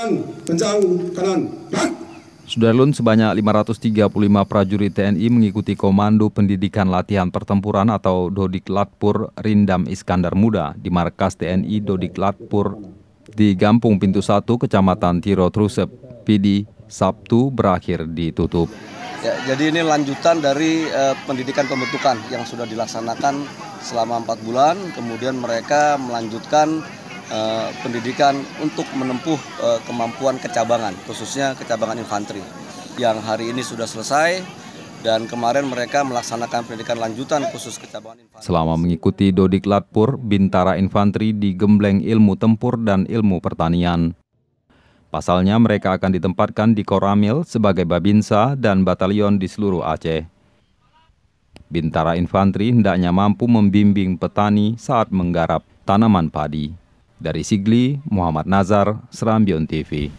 Tangan, kencang, kanan, gerak. Sudarlun, sebanyak 535 prajurit TNI mengikuti Komando Pendidikan Latihan Pertempuran atau Dodiklatpur Rindam Iskandar Muda di markas TNI Dodiklatpur di Gampung Pintu 1, Kecamatan Tiro Trusep, PD, Sabtu berakhir ditutup. Ya, jadi ini lanjutan dari pendidikan pembentukan yang sudah dilaksanakan selama 4 bulan, kemudian mereka melanjutkan pendidikan untuk menempuh kemampuan kecabangan, khususnya kecabangan infanteri, yang hari ini sudah selesai, dan kemarin mereka melaksanakan pendidikan lanjutan khusus kecabangan infanteri. Selama mengikuti Dodiklatpur, Bintara Infanteri digembleng ilmu tempur dan ilmu pertanian. Pasalnya mereka akan ditempatkan di Koramil sebagai Babinsa dan batalion di seluruh Aceh. Bintara Infanteri hendaknya mampu membimbing petani saat menggarap tanaman padi. Dari Sigli, Muhammad Nazar, Serambion TV.